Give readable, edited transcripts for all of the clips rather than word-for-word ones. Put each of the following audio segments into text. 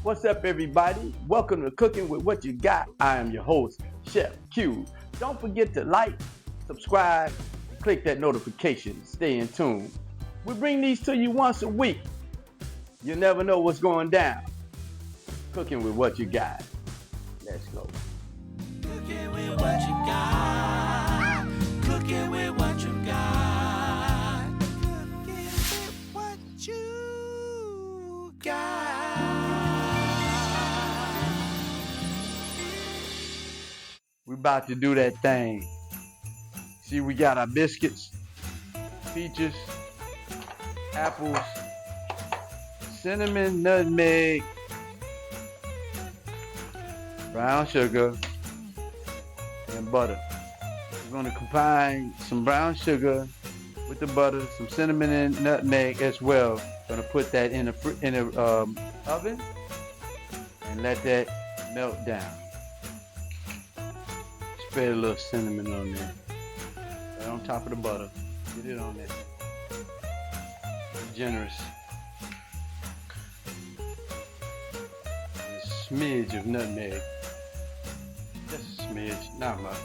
What's up, everybody? Welcome to Cooking with What You Got. I am your host, Chef Q. Don't forget to like, subscribe, and click that notification. Stay in tune. We bring these to you once a week. You never know what's going down. Cooking with What You Got. Let's go. Cooking with what you got. Cooking with what you got. Cooking with what you got. We're about to do that thing. See, we got our biscuits, peaches, apples, cinnamon, nutmeg, brown sugar, and butter. We're going to combine some brown sugar with the butter, some cinnamon and nutmeg as well. Going to put that in the oven and let that melt down. Spread a little cinnamon on there, right on top of the butter. Get it on there. Be generous. A smidge of nutmeg. Just a smidge, not much.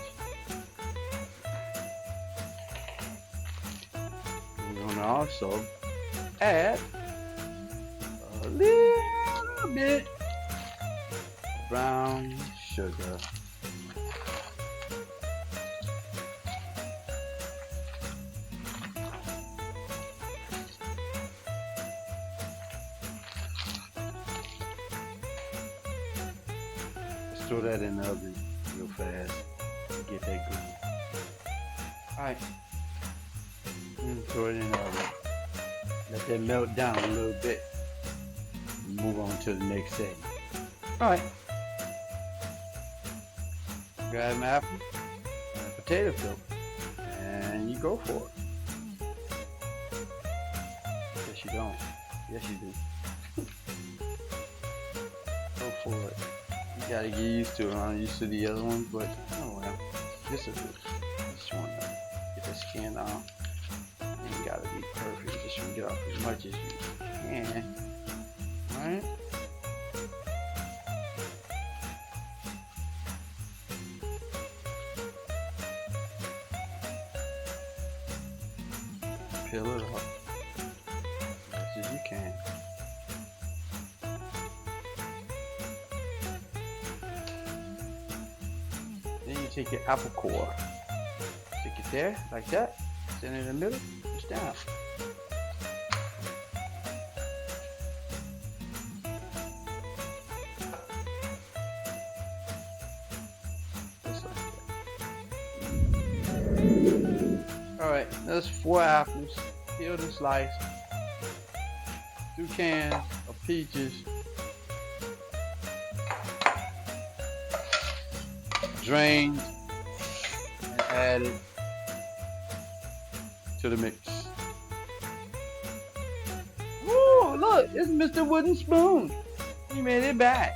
We're gonna also add a little bit of brown sugar. Let's throw that in the oven real fast to get that going. Alright. Throw it in the oven. Let that melt down a little bit. Move on to the next segment. Alright. Grab an apple and a potato filter. And you go for it. Yes, you don't. Yes, you do. Go for it. You gotta get used to it. I'm used to the other ones, but oh well. This is good. Just want to get the skin off. You gotta be perfect. Just want to get off as much as you can. Alright? Peel it off as much as you can. Then you take your apple core, stick it there like that, send it in the middle, push down. Just like that. Alright, that's 4 apples, peeled and sliced, 2 cans of peaches, drained and added to the mix. Woo! Look, it's Mr. Wooden Spoon. He made it back.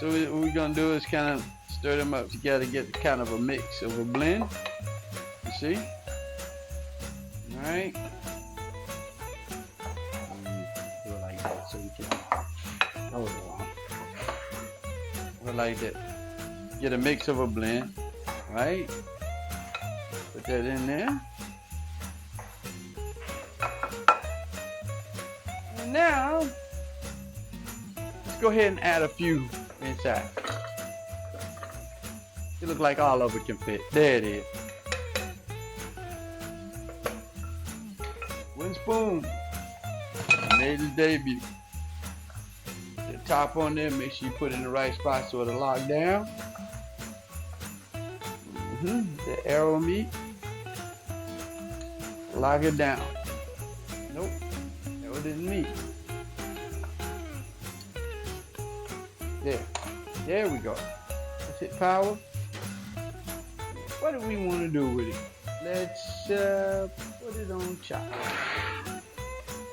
So what we're gonna do is kind of stir them up together, get kind of a mix of a blend. You see? All right. Do it like that so we can hold on. Do it like that. Get a mix of a blend, right? Put that in there. And now, let's go ahead and add a few inside. It looks like all of it can fit. There it is. Wooden spoon. Made his debut. The top on there, make sure you put it in the right spot so it'll lock down. The arrow meat. Lock it down. Nope. That didn't meat. There. There we go. Let's hit power. What do we want to do with it? Let's put it on chop.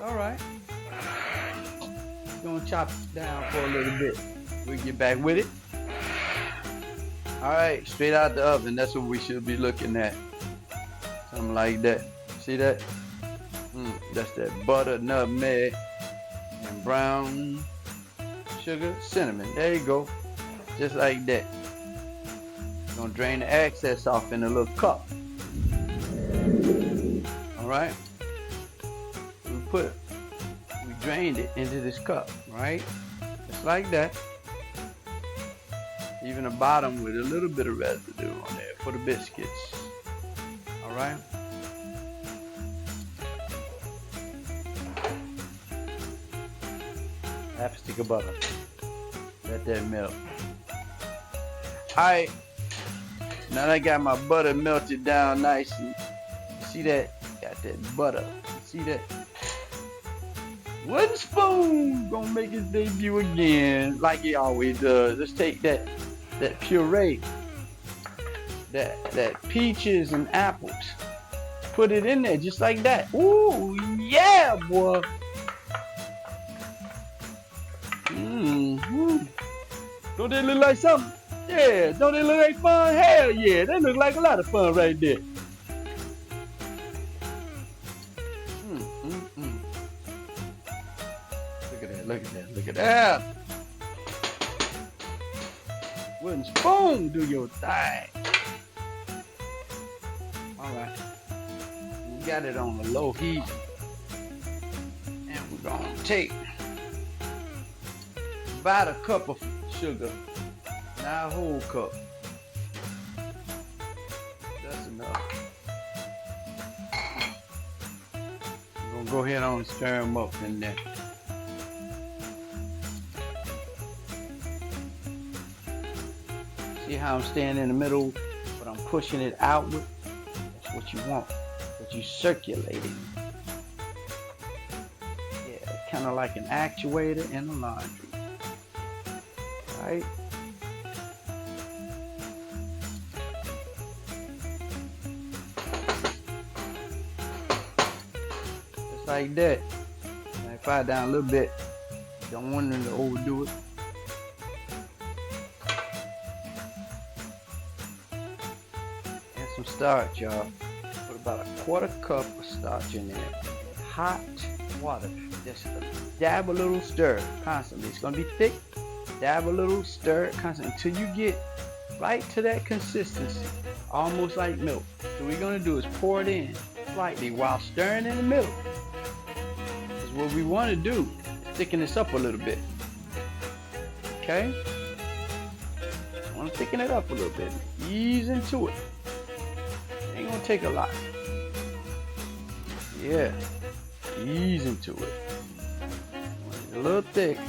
Alright. Gonna chop it down for a little bit. We'll get back with it. Alright, straight out the oven. That's what we should be looking at. Something like that. See that? That's that butter, nutmeg, and brown sugar, cinnamon. There you go. Just like that. We're gonna drain the excess off in a little cup. Alright? We drained it into this cup, right? Just like that. Even the bottom with a little bit of residue on there for the biscuits. Alright? Half a stick of butter. Let that melt. Alright. Now that I got my butter melted down nicely. See that? Got that butter. See that? Wooden spoon gonna make his debut again, like he always does. Let's take that puree, that peaches and apples, put it in there just like that. Ooh, yeah, boy. Don't they look like something? Yeah, don't they look like fun? Hell yeah, they look like a lot of fun right there. Look at that, look at that, look at that. Wooden spoon, do your thing. Alright. We got it on a low heat. And we're gonna take about a cup of sugar. Not a whole cup. That's enough. We're gonna go ahead on and stir them up in there. See how I'm staying in the middle, but I'm pushing it outward? That's what you want. But you circulating. Yeah, kind of like an actuator in the laundry. Right? Just like that. Now fire down a little bit. Don't want them to overdo it. And some starch, y'all. Put about a quarter cup of starch in there. Hot water. Just dab a little, stir constantly. It's gonna be thick. Dab a little, stir constantly until you get right to that consistency, almost like milk. So what we're gonna do is pour it in slightly while stirring in the middle. Because what we want to do is thicken this up a little bit. Okay? I want to thicken it up a little bit. Ease into it. Ain't gonna take a lot. Yeah. Ease into it. A little thick.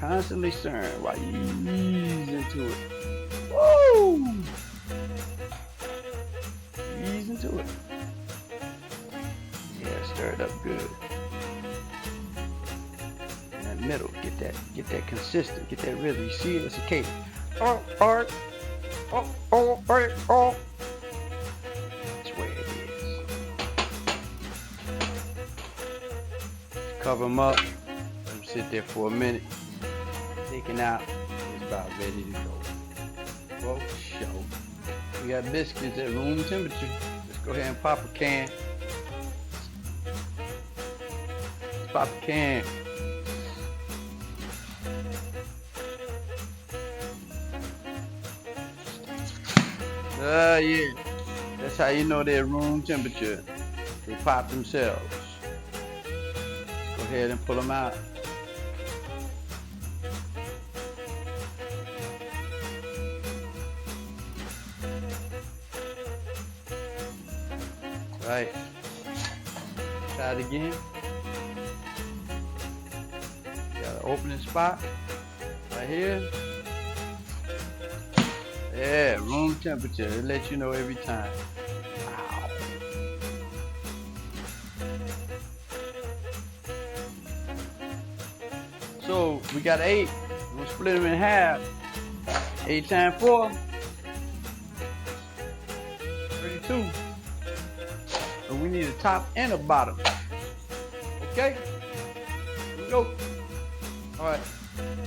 Constantly stirring while you ease into it. Woo! Ease into it. Yeah, stir it up good. In that middle, get that consistent, get that rhythm. You see it? It's a cake. Oh. That's where it is. Cover them up. Sit there for a minute, taking out, it's about ready to go. For sure. We got biscuits at room temperature. Let's go ahead and pop a can. Let's pop a can. Yeah. That's how you know they're room temperature. They pop themselves. Let's go ahead and pull them out. Right. Try it again. Got an opening spot right here. Yeah, room temperature. It lets you know every time. Wow. So we got 8. We'll split them in half. 8 times 4. 32. And we need a top and a bottom. Okay? Here we go. Alright.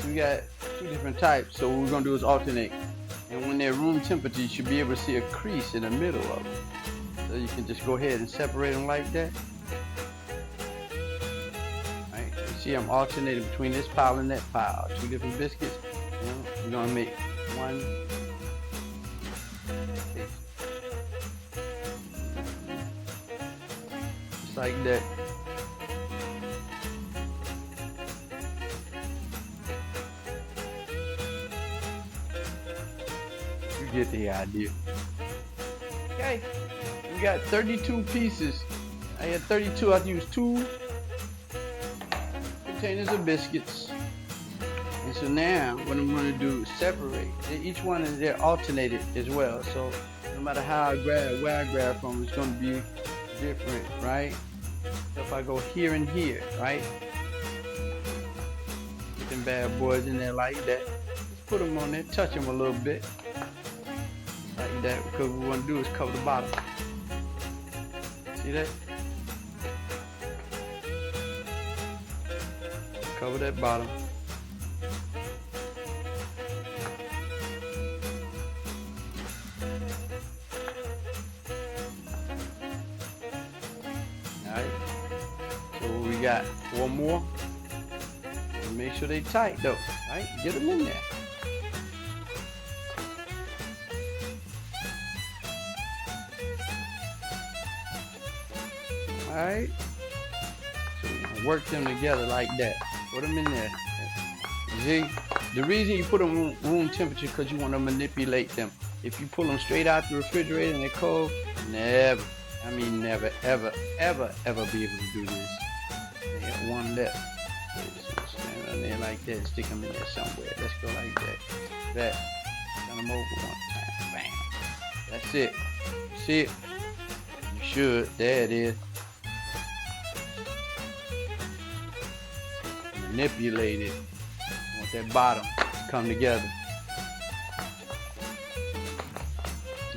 We got 2 different types. So what we're gonna do is alternate. And when they're room temperature, you should be able to see a crease in the middle of them. So you can just go ahead and separate them like that. Right? You see I'm alternating between this pile and that pile. 2 different biscuits. You know, we're gonna make one. Just like that. You get the idea. Okay, we got 32 pieces. I had 32. I used 2 containers of biscuits. And so now what I'm going to do is separate. Each one is there alternated as well. So no matter how I grab, where I grab from, it's going to be different, right? So if I go here and here, right? Put them bad boys in there like that. Just put them on there, touch them a little bit. Like that, because what we want to do is cover the bottom. See that? Cover that bottom. Alright. So we got 4 more. And make sure they tight though. Right? Get them in there. Alright, so we're gonna work them together like that. Put them in there. See, the reason you put them room temperature because you want to manipulate them. If you pull them straight out the refrigerator and they're cold, never, ever be able to do this. They have 1 left. So just stand on there like that and stick them in there somewhere. Let's go like that. That. Turn them over 1 time. Bam. That's it. See it? You should. There it is. Manipulate it. I want that bottom to come together.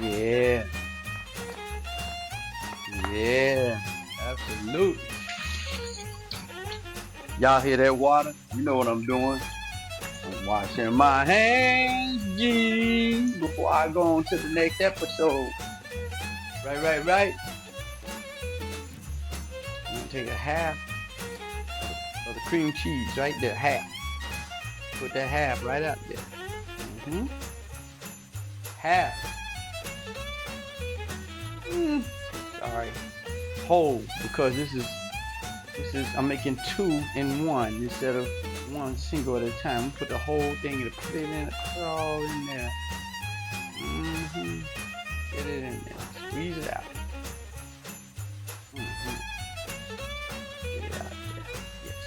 Yeah. Yeah. Absolutely. Y'all hear that water? You know what I'm doing. I'm washing my hands, G, before I go on to the next episode. Right. I'm gonna take a half of the cream cheese right there, half. Put that half right out there. Half. Sorry. Whole, because this is I'm making 2 in 1 instead of 1 single at a time. Put the whole thing and put it in, put it all in there. Get it in there. Squeeze it out. Get it out there. Yes.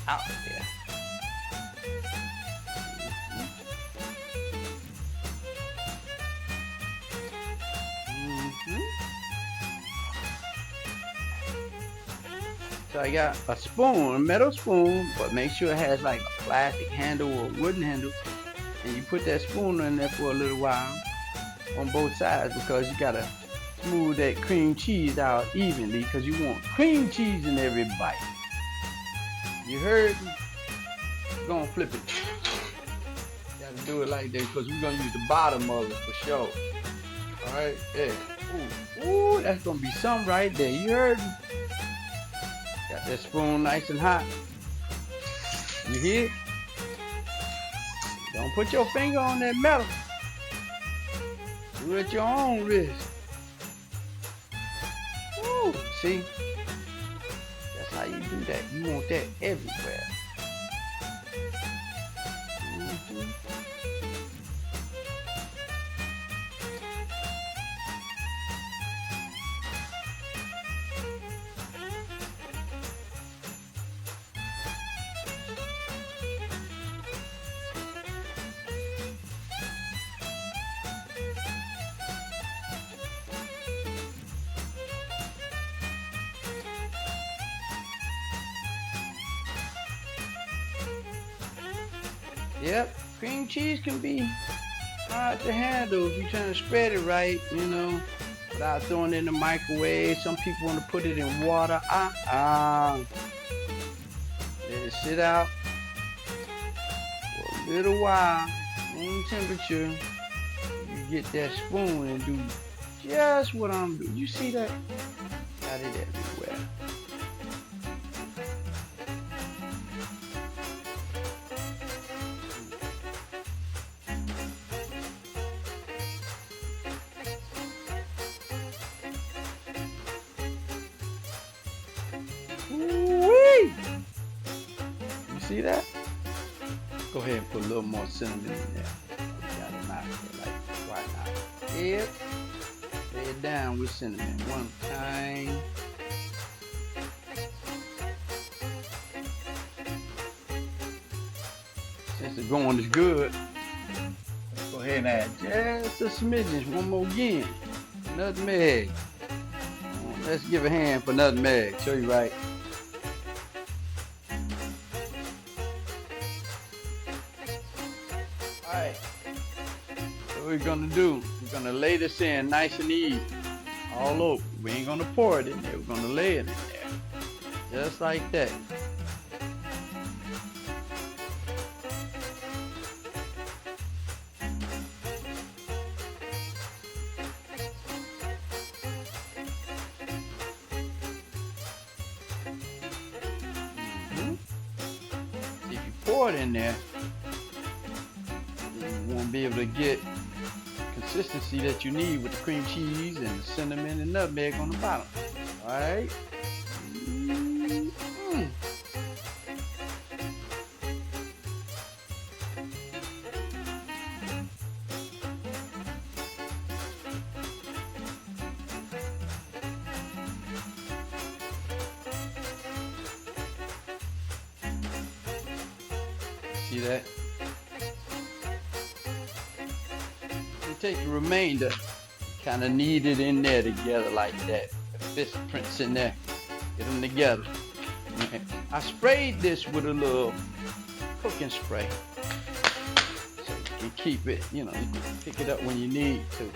Out there. So I got a spoon, a metal spoon, but make sure it has like a plastic handle or a wooden handle. And you put that spoon in there for a little while on both sides because you gotta smooth that cream cheese out evenly because you want cream cheese in every bite. You heard me? Go on, flip it. Gotta do it like that because we're gonna use the bottom of it for sure. Alright, there. Ooh, that's gonna be something right there. You heard me? Got that spoon nice and hot. You hear? Don't put your finger on that metal. Do it at your own risk. Woo, see? That's how you do that. You want that everywhere. Yep, cream cheese can be hard to handle if you're trying to spread it right, you know, without throwing it in the microwave. Some people want to put it in water. Let it sit out for a little while. room temperature. You get that spoon and do just what I'm doing. You see that? Got it everywhere. Woo-wee! You see that? Go ahead and put a little more cinnamon in there. Got it out there, like, why not? Yep. Lay it down with cinnamon one time. Since the going is good, let's go ahead and add just a smidgen, one more again. Nutmeg. Let's give a hand for nutmeg. Show you right. Alright. What we're gonna do, we're gonna lay this in nice and easy. All over. We ain't gonna pour it in there. We're gonna lay it in there. Just like that. If you pour it in there, you won't be able to get consistency that you need with the cream cheese and the cinnamon and nutmeg on the bottom. Alright? See that? You take the remainder, kind of knead it in there together like that. The fist prints in there, get them together. I sprayed this with a little cooking spray, so you can keep it, you can pick it up when you need to,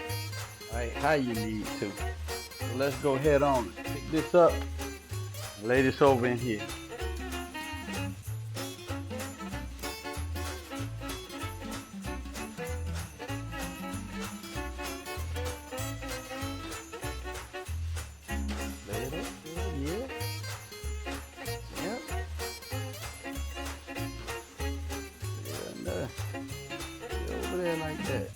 right? How you need to. So let's go head on. Pick this up, and lay this over in here. Over there like that.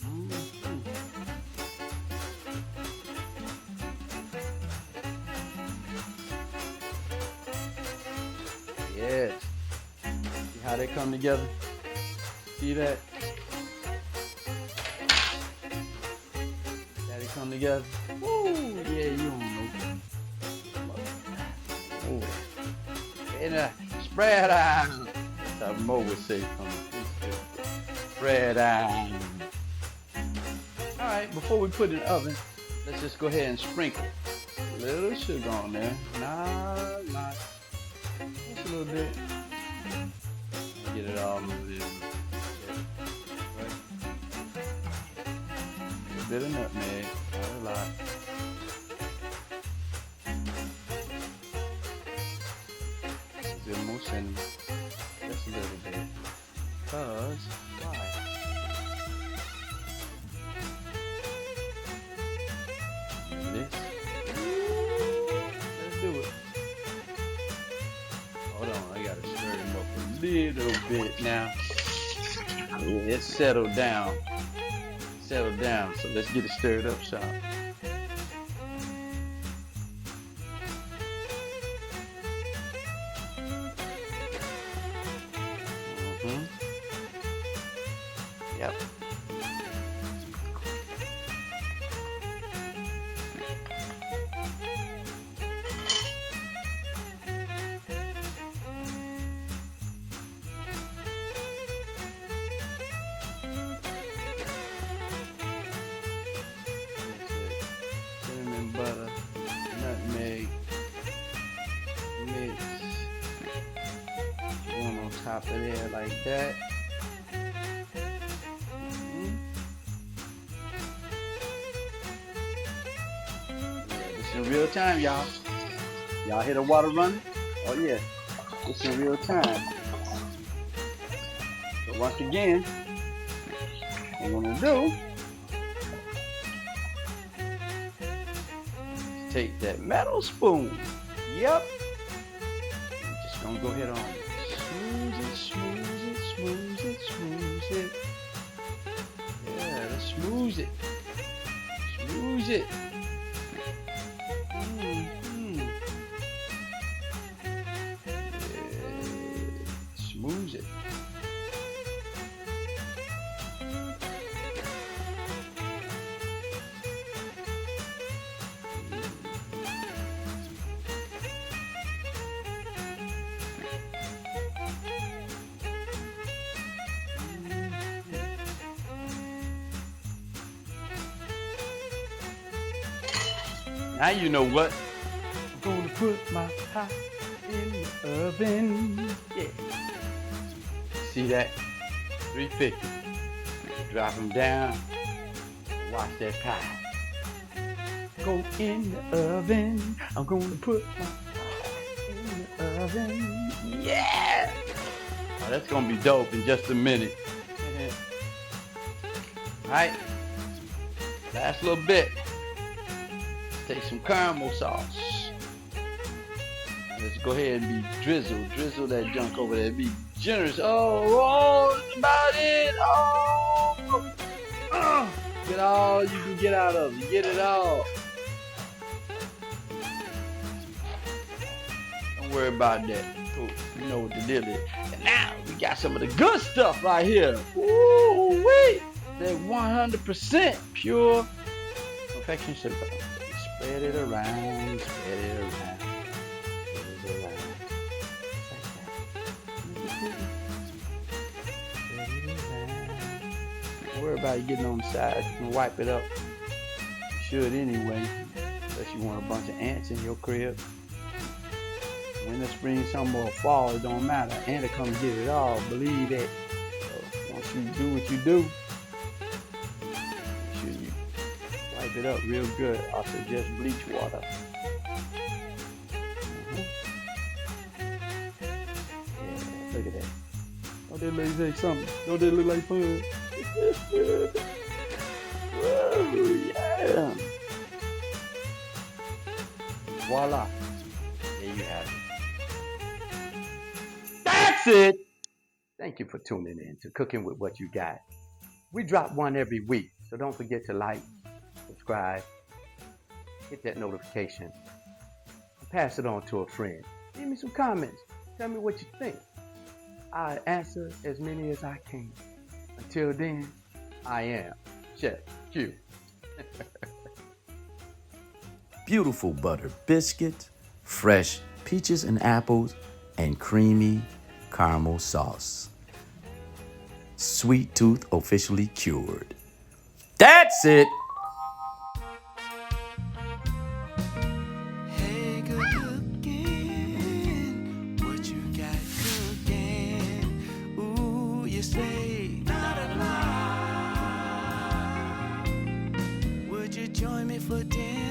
Yes. See how they come together? See that? How they come together? Woo! Yeah, you don't know. Oh. And spread out. That's how Mo would say something. Spread out. Alright, before we put it in the oven, let's just go ahead and sprinkle a little sugar on there. Not just a little bit. Get it all over there. Right. A bit of nutmeg, not a lot. A bit more cinnamon. Just a little bit. Cause why? This. Let's do it. Hold on, I gotta stir them up a little bit now. Yeah, it's settled down. Settled down, so let's get it stirred up sharp. Yep. Cinnamon butter, nutmeg, mix. One on top of there like that. In real time, y'all. Y'all hear the water running? Oh yeah, it's in real time. So once again, I'm gonna do is take that metal spoon. Yep. I'm just gonna go ahead on smooth it, smooth it, smooth it, smooth it. Yeah, let's smooth it. Smooth it. Mm-hmm. Yeah, smooth it. Now you know what. I'm gonna put my pie in the oven. Yeah. See that? 350. Drop them down. Watch that pie. Go in the oven. I'm gonna put my pie in the oven. Yeah! Oh, that's gonna be dope in just a minute. Alright. Last little bit. Take some caramel sauce. Let's go ahead and be drizzled. Drizzle that junk over there. Be generous. Oh, that's about it. Get all you can get out of it. Get it all. Don't worry about that. Cool. You know what the deal is. And now we got some of the good stuff right here. Ooh, wait. That 100% pure perfection sugar. Spread it around, spread it around, spread it around. Spread it around. Don't worry about it getting on the sides. You can wipe it up. You should anyway, unless you want a bunch of ants in your crib. Winter, spring, summer, or fall, it don't matter. Ants will come get it all. Believe that. So once you do what you do, wipe it up real good. I suggest bleach water. Yeah, look at that. Oh, that lady say something. Don't that look like fun? Whoa, yeah. Voila. There you have it. That's it. Thank you for tuning in to Cooking with What You Got. We drop one every week, so don't forget to like, subscribe, hit that notification, and pass it on to a friend. Leave me some comments. Tell me what you think. I'll answer as many as I can. Until then, I am Chef Q. Beautiful butter biscuits, fresh peaches and apples, and creamy caramel sauce. Sweet tooth officially cured. That's it! Hey, good cooking. What you got cooking? Ooh, you say la la la. Would you join me for dinner?